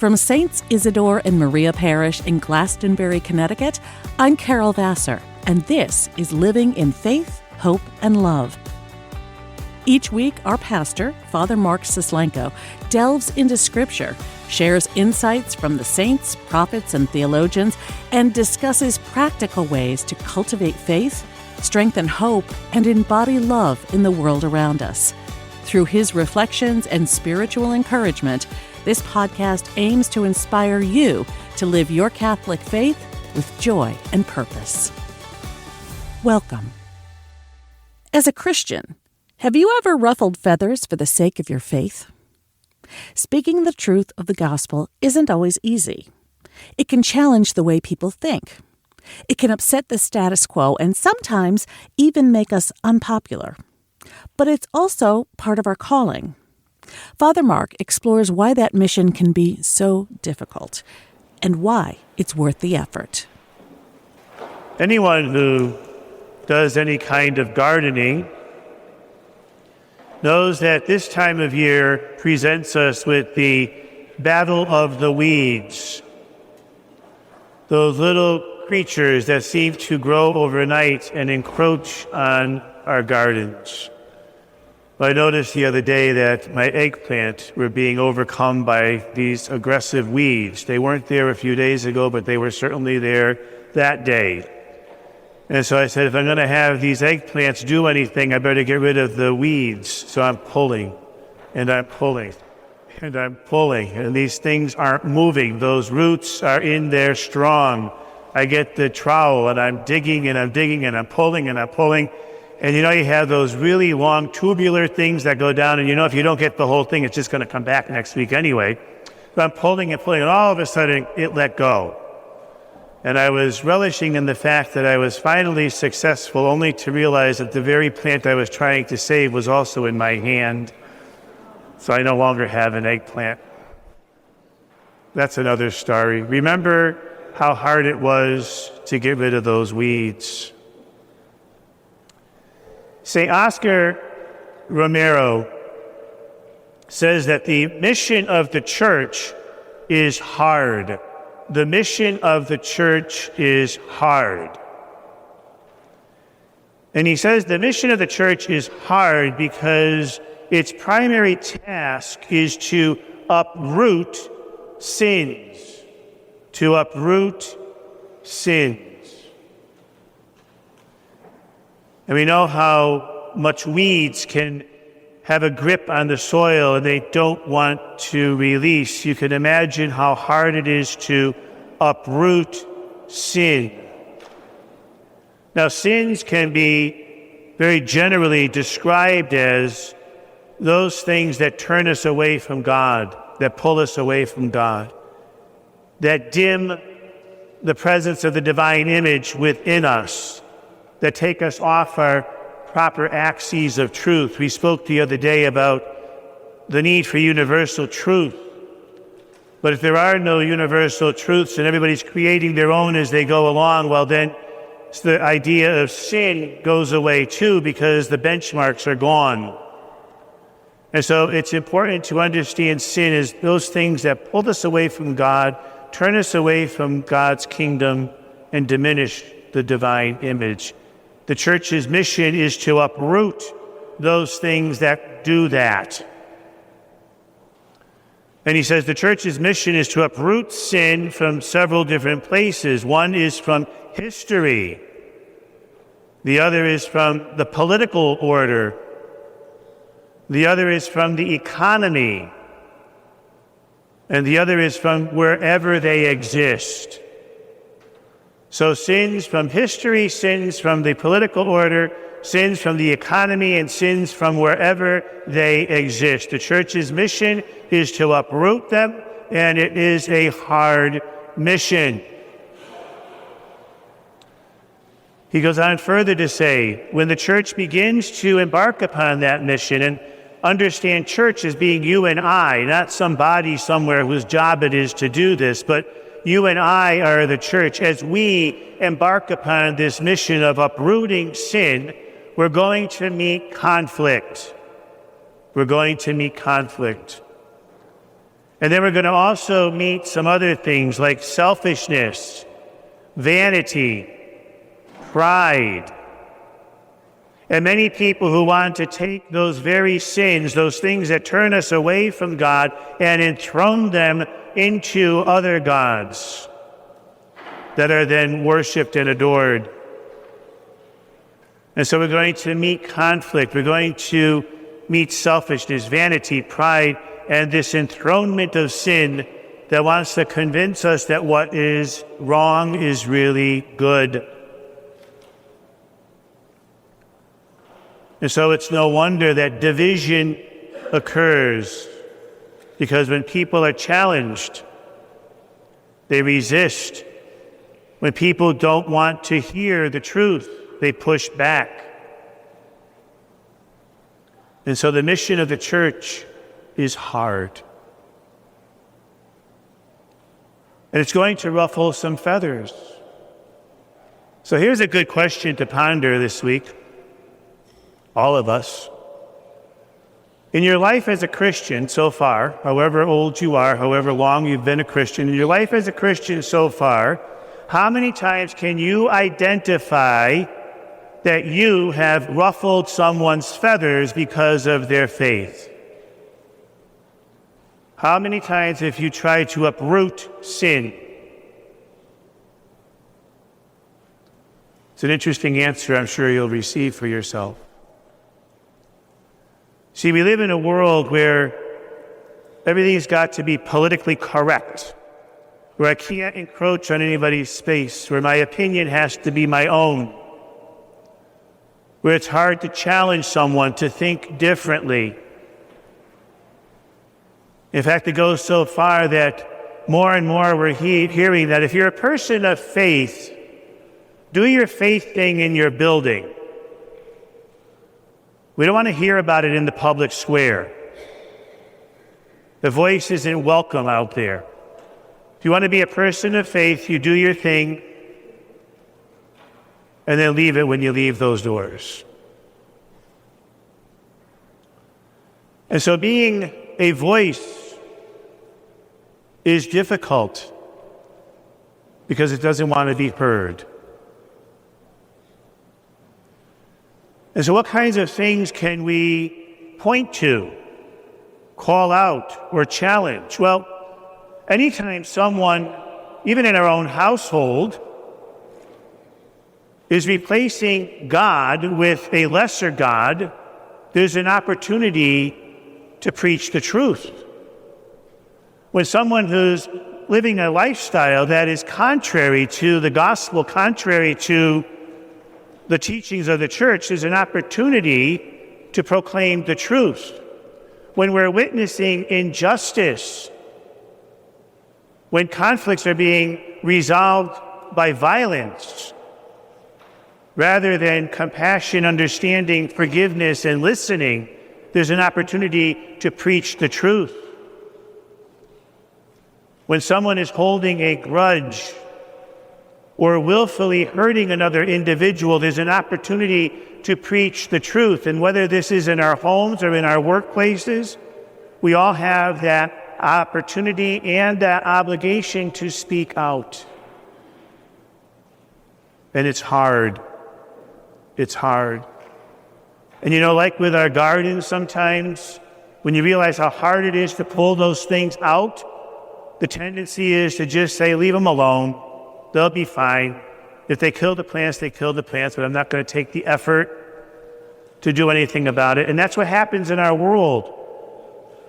From Saints Isidore and Maria Parish in Glastonbury, Connecticut, I'm Carol Vassar, and this is Living in Faith, Hope, and Love. Each week, our pastor, Father Mark Sislenko, delves into Scripture, shares insights from the saints, prophets, and theologians, and discusses practical ways to cultivate faith, strengthen hope, and embody love in the world around us. Through his reflections and spiritual encouragement, this podcast aims to inspire you to live your Catholic faith with joy and purpose. Welcome. As a Christian, have you ever ruffled feathers for the sake of your faith? Speaking the truth of the gospel isn't always easy. It can challenge the way people think. It can upset the status quo and sometimes even make us unpopular. But it's also part of our calling. Father Mark explores why that mission can be so difficult and why it's worth the effort. Anyone who does any kind of gardening knows that this time of year presents us with the battle of the weeds. Those little creatures that seem to grow overnight and encroach on our gardens. I noticed the other day that my eggplant were being overcome by these aggressive weeds. They weren't there a few days ago, but they were certainly there that day. And so I said, if I'm going to have these eggplants do anything, I better get rid of the weeds. So I'm pulling, and I'm pulling, and I'm pulling, and these things aren't moving. Those roots are in there strong. I get the trowel, and I'm digging, and I'm digging, and I'm pulling, and I'm pulling. And you have those really long tubular things that go down, and if you don't get the whole thing, it's just going to come back next week anyway. So I'm pulling and pulling, and all of a sudden, it let go. And I was relishing in the fact that I was finally successful, only to realize that the very plant I was trying to save was also in my hand. So I no longer have an eggplant. That's another story. Remember how hard it was to get rid of those weeds. St. Oscar Romero says that the mission of the church is hard. The mission of the church is hard. And he says the mission of the church is hard because its primary task is to uproot sins. To uproot sins. And we know how much weeds can have a grip on the soil and they don't want to release. You can imagine how hard it is to uproot sin. Now, sins can be very generally described as those things that turn us away from God, that pull us away from God, that dim the presence of the divine image within us, that take us off our proper axes of truth. We spoke the other day about the need for universal truth. But if there are no universal truths and everybody's creating their own as they go along, well then the idea of sin goes away too because the benchmarks are gone. And so it's important to understand sin as those things that pull us away from God, turn us away from God's kingdom, and diminish the divine image. The church's mission is to uproot those things that do that. And he says the church's mission is to uproot sin from several different places. One is from history. The other is from the political order. The other is from the economy. And the other is from wherever they exist. So sins from history, sins from the political order, sins from the economy, and sins from wherever they exist. The church's mission is to uproot them, and it is a hard mission. He goes on further to say, when the church begins to embark upon that mission and understand church as being you and I, not some body somewhere whose job it is to do this, but you and I are the church. As we embark upon this mission of uprooting sin, we're going to meet conflict. We're going to meet conflict. And then we're going to also meet some other things like selfishness, vanity, pride. And many people who want to take those very sins, those things that turn us away from God, and enthrone them into other gods that are then worshipped and adored. And so we're going to meet conflict. We're going to meet selfishness, vanity, pride, and this enthronement of sin that wants to convince us that what is wrong is really good. And so it's no wonder that division occurs, because when people are challenged, they resist. When people don't want to hear the truth, they push back. And so the mission of the church is hard. And it's going to ruffle some feathers. So here's a good question to ponder this week, all of us. In your life as a Christian so far, however old you are, however long you've been a Christian, in your life as a Christian so far, how many times can you identify that you have ruffled someone's feathers because of their faith? How many times have you tried to uproot sin? It's an interesting answer I'm sure you'll receive for yourself. See, we live in a world where everything's got to be politically correct, where I can't encroach on anybody's space, where my opinion has to be my own, where it's hard to challenge someone to think differently. In fact, it goes so far that more and more we're hearing that if you're a person of faith, do your faith thing in your building. We don't want to hear about it in the public square. The voice isn't welcome out there. If you want to be a person of faith, you do your thing and then leave it when you leave those doors. And so being a voice is difficult because it doesn't want to be heard. And so what kinds of things can we point to, call out, or challenge? Well, anytime someone, even in our own household, is replacing God with a lesser God, there's an opportunity to preach the truth. When someone who's living a lifestyle that is contrary to the gospel, contrary to the teachings of the church, is an opportunity to proclaim the truth. When we're witnessing injustice, when conflicts are being resolved by violence, rather than compassion, understanding, forgiveness, and listening, there's an opportunity to preach the truth. When someone is holding a grudge or willfully hurting another individual, there's an opportunity to preach the truth. And whether this is in our homes or in our workplaces, we all have that opportunity and that obligation to speak out. And it's hard. It's hard. And you know, like with our gardens sometimes, when you realize how hard it is to pull those things out, the tendency is to just say, leave them alone. They'll be fine. If they kill the plants, they kill the plants, but I'm not going to take the effort to do anything about it. And that's what happens in our world.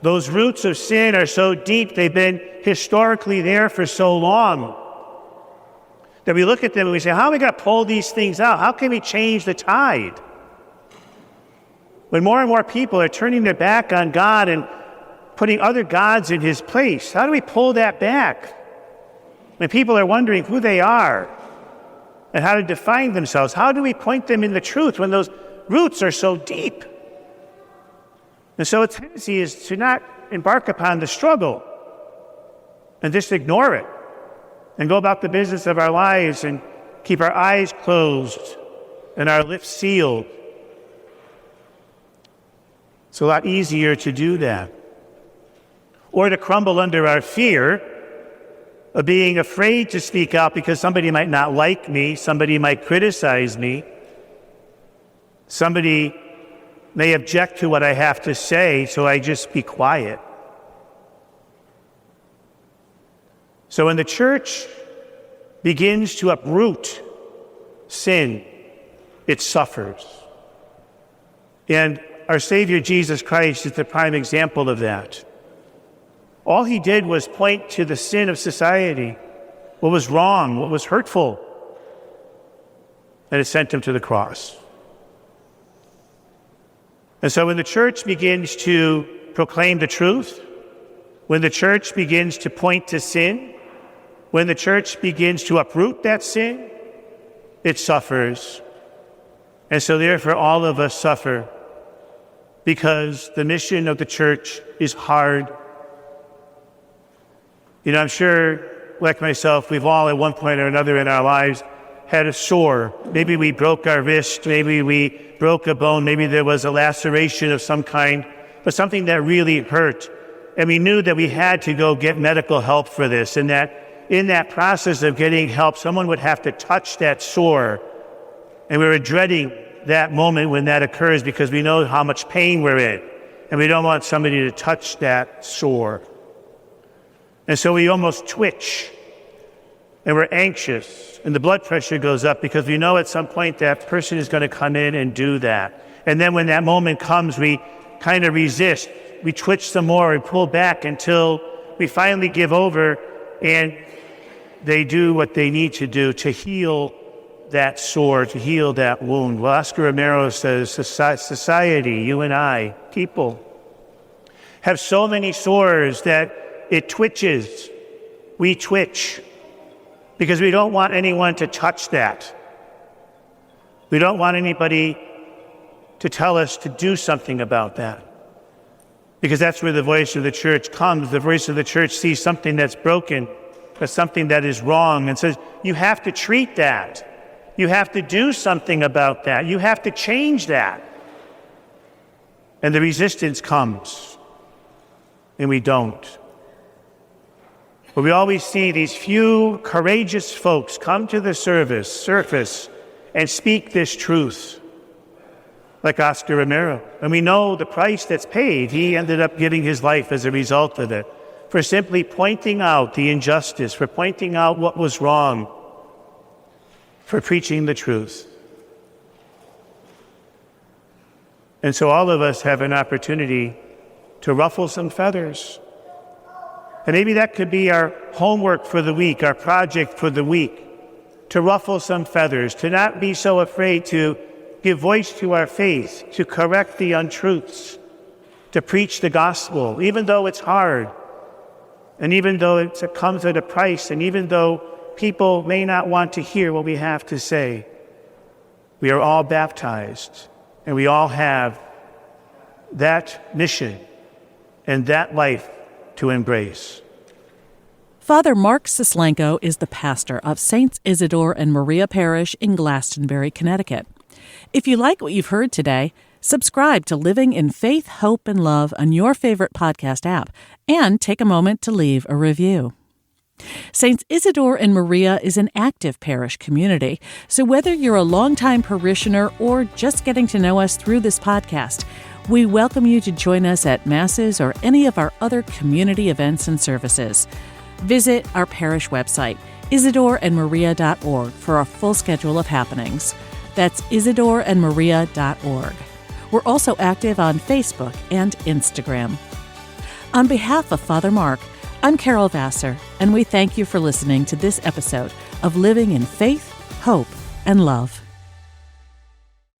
Those roots of sin are so deep, they've been historically there for so long, that we look at them and we say, how are we going to pull these things out? How can we change the tide? When more and more people are turning their back on God and putting other gods in his place, how do we pull that back? When people are wondering who they are and how to define themselves, how do we point them in the truth when those roots are so deep? And so a tendency is to not embark upon the struggle and just ignore it and go about the business of our lives and keep our eyes closed and our lips sealed. It's a lot easier to do that. or to crumble under our fear of being afraid to speak out because somebody might not like me, somebody might criticize me, somebody may object to what I have to say, so I just be quiet. So when the church begins to uproot sin, it suffers. And our Savior Jesus Christ is the prime example of that. All he did was point to the sin of society, what was wrong, what was hurtful, and it sent him to the cross. And so when the church begins to proclaim the truth, when the church begins to point to sin, when the church begins to uproot that sin, it suffers. And so therefore all of us suffer because the mission of the church is hard. You know, I'm sure, like myself, we've all at one point or another in our lives had a sore. Maybe we broke our wrist, maybe we broke a bone, maybe there was a laceration of some kind, but something that really hurt. And we knew that we had to go get medical help for this, and that in that process of getting help, someone would have to touch that sore. And we were dreading that moment when that occurs because we know how much pain we're in, and we don't want somebody to touch that sore. And so we almost twitch, and we're anxious, and the blood pressure goes up because we know at some point that person is going to come in and do that. And then when that moment comes, we kind of resist. We twitch some more and pull back until we finally give over, and they do what they need to do to heal that sore, to heal that wound. Well, Oscar Romero says, society, you and I, people, have so many sores that it twitches. We twitch because we don't want anyone to touch that. We don't want anybody to tell us to do something about that, because that's where the voice of the church comes. The voice of the church sees something that's broken, or something that is wrong, and says, you have to treat that. You have to do something about that. You have to change that. And the resistance comes, and we don't. But we always see these few courageous folks come to the surface and speak this truth, like Oscar Romero. And we know the price that's paid. He ended up giving his life as a result of it, for simply pointing out the injustice, for pointing out what was wrong, for preaching the truth. And so all of us have an opportunity to ruffle some feathers. And maybe that could be our homework for the week, our project for the week, to ruffle some feathers, to not be so afraid to give voice to our faith, to correct the untruths, to preach the gospel, even though it's hard, and even though it comes at a price, and even though people may not want to hear what we have to say. We are all baptized, and we all have that mission and that life to embrace. Father Mark Sislenko is the pastor of Saints Isidore and Maria Parish in Glastonbury, Connecticut. If you like what you've heard today, subscribe to Living in Faith, Hope, and Love on your favorite podcast app, and take a moment to leave a review. Saints Isidore and Maria is an active parish community, so whether you're a longtime parishioner or just getting to know us through this podcast, we welcome you to join us at Masses or any of our other community events and services. Visit our parish website, isidoreandmaria.org, for a full schedule of happenings. That's isidoreandmaria.org. We're also active on Facebook and Instagram. On behalf of Father Mark, I'm Carol Vassar, and we thank you for listening to this episode of Living in Faith, Hope, and Love.